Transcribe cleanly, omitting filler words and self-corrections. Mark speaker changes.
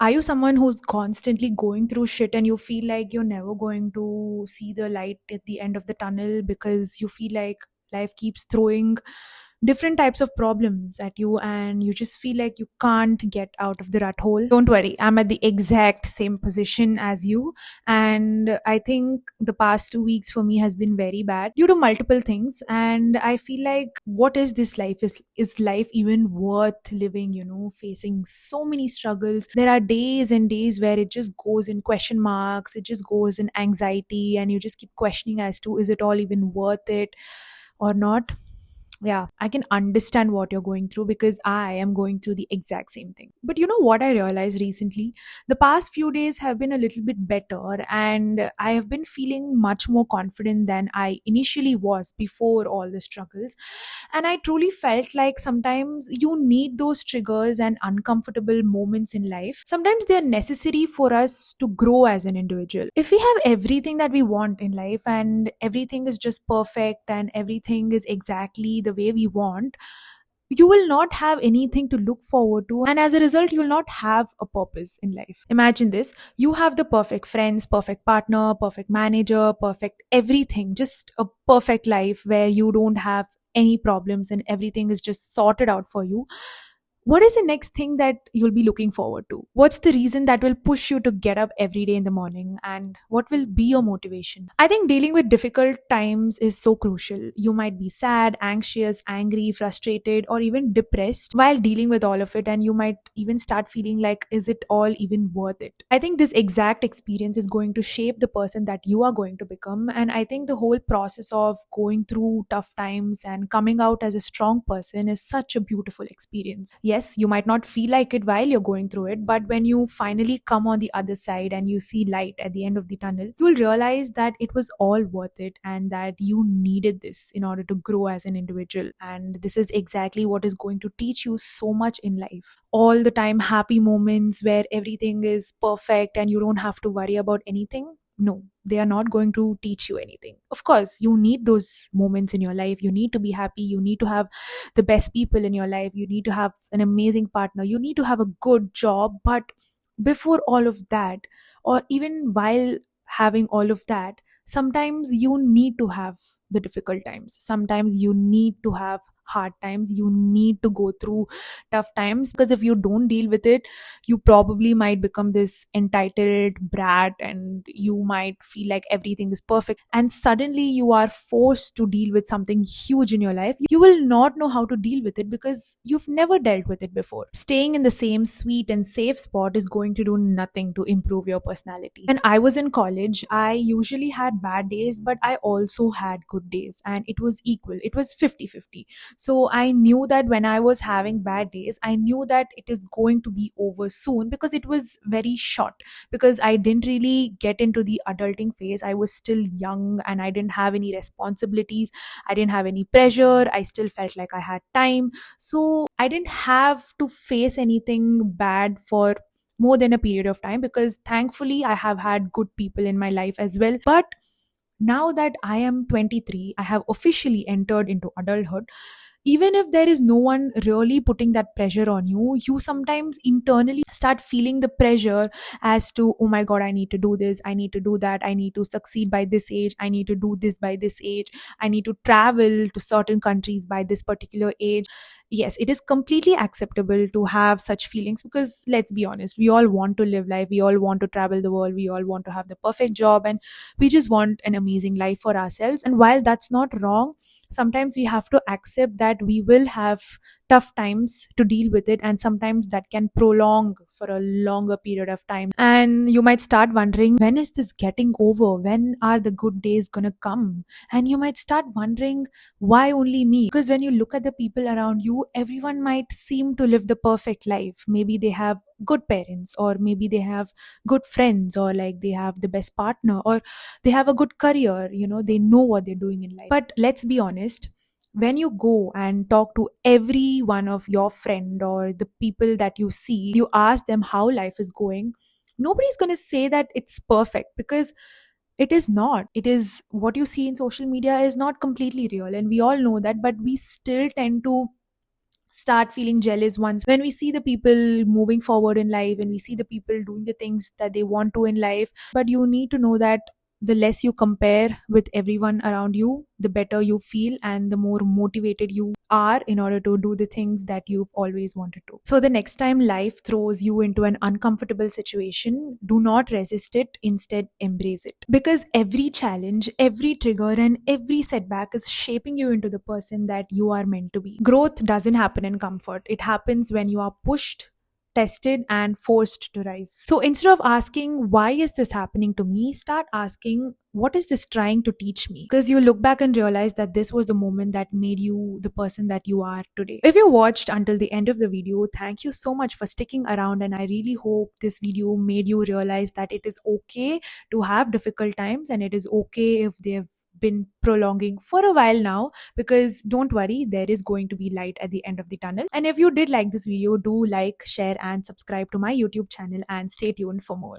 Speaker 1: Are you someone who's constantly going through shit and you feel like you're never going to see the light at the end of the tunnel because you feel like life keeps throwing different types of problems at you and you just feel like you can't get out of the rat hole? Don't worry, I'm at the exact same position as you, and I think the past 2 weeks for me has been very bad due to multiple things, and I feel like what is this life? Is life even worth living, facing so many struggles? There are days and days where it just goes in question marks, it just goes in anxiety, and you just keep questioning as to is it all even worth it or not. Yeah, I can understand what you're going through because I am going through the exact same thing. But you know what I realized recently? The past few days have been a little bit better, and I have been feeling much more confident than I initially was before all the struggles. And I truly felt like sometimes you need those triggers and uncomfortable moments in life. Sometimes they are necessary for us to grow as an individual. If we have everything that we want in life and everything is just perfect and everything is exactly the way we want, you will not have anything to look forward to, and as a result you will not have a purpose in life. Imagine this: you have the perfect friends, perfect partner, perfect manager, perfect everything, just a perfect life where you don't have any problems and everything is just sorted out for you. What is the next thing that you'll be looking forward to? What's the reason that will push you to get up every day in the morning? And what will be your motivation? I think dealing with difficult times is so crucial. You might be sad, anxious, angry, frustrated, or even depressed while dealing with all of it. And you might even start feeling like, is it all even worth it? I think this exact experience is going to shape the person that you are going to become. And I think the whole process of going through tough times and coming out as a strong person is such a beautiful experience. Yes, you might not feel like it while you're going through it, but when you finally come on the other side and you see light at the end of the tunnel, you'll realize that it was all worth it and that you needed this in order to grow as an individual. And this is exactly what is going to teach you so much in life. All the time happy moments where everything is perfect and you don't have to worry about anything. No, they are not going to teach you anything. Of course, you need those moments in your life. You need to be happy. You need to have the best people in your life. You need to have an amazing partner. You need to have a good job. But before all of that, or even while having all of that, sometimes you need to have the difficult times. Sometimes you need to have hard times. You need to go through tough times, because if you don't deal with it, you probably might become this entitled brat and you might feel like everything is perfect, and suddenly you are forced to deal with something huge in your life. You will not know how to deal with it because you've never dealt with it before. Staying in the same sweet and safe spot is going to do nothing to improve your personality. When I was in college, I usually had bad days, but I also had good days, and it was equal. It was 50-50. So I knew that when I was having bad days, I knew that it is going to be over soon because it was very short. Because I didn't really get into the adulting phase. I was still young and I didn't have any responsibilities. I didn't have any pressure. I still felt like I had time. So I didn't have to face anything bad for more than a period of time, because thankfully I have had good people in my life as well. But now that I am 23, I have officially entered into adulthood. Even if there is no one really putting that pressure on you, you sometimes internally start feeling the pressure as to, oh my god, I need to do this, I need to do that, I need to succeed by this age, I need to do this by this age, I need to travel to certain countries by this particular age. Yes, it is completely acceptable to have such feelings, because let's be honest, we all want to live life, we all want to travel the world, we all want to have the perfect job, and we just want an amazing life for ourselves. And while that's not wrong, sometimes we have to accept that we will have tough times to deal with it, and sometimes that can prolong for a longer period of time. And you might start wondering, when is this getting over? When are the good days gonna come? And you might start wondering, why only me? Because when you look at the people around you, everyone might seem to live the perfect life. Maybe they have good parents, or maybe they have good friends, or like they have the best partner, or they have a good career, they know what they're doing in life. But let's be honest, when you go and talk to every one of your friend or the people that you see, you ask them how life is going, nobody's going to say that it's perfect, because it is not. It is, what you see in social media is not completely real, and we all know that, but we still tend to start feeling jealous once when we see the people moving forward in life and we see the people doing the things that they want to in life. But you need to know that the less you compare with everyone around you, the better you feel and the more motivated you are in order to do the things that you've always wanted to. So the next time life throws you into an uncomfortable situation, do not resist it, instead embrace it. Because every challenge, every trigger, and every setback is shaping you into the person that you are meant to be. Growth doesn't happen in comfort, it happens when you are pushed, tested, and forced to rise. So instead of asking, why is this happening to me? Start asking, what is this trying to teach me? Because you look back and realize that this was the moment that made you the person that you are today. If you watched until the end of the video, thank you so much for sticking around. And I really hope this video made you realize that it is okay to have difficult times and it is okay if they've been prolonging for a while now, because don't worry, there is going to be light at the end of the tunnel. And if you did like this video, do like, share, and subscribe to my YouTube channel, and stay tuned for more.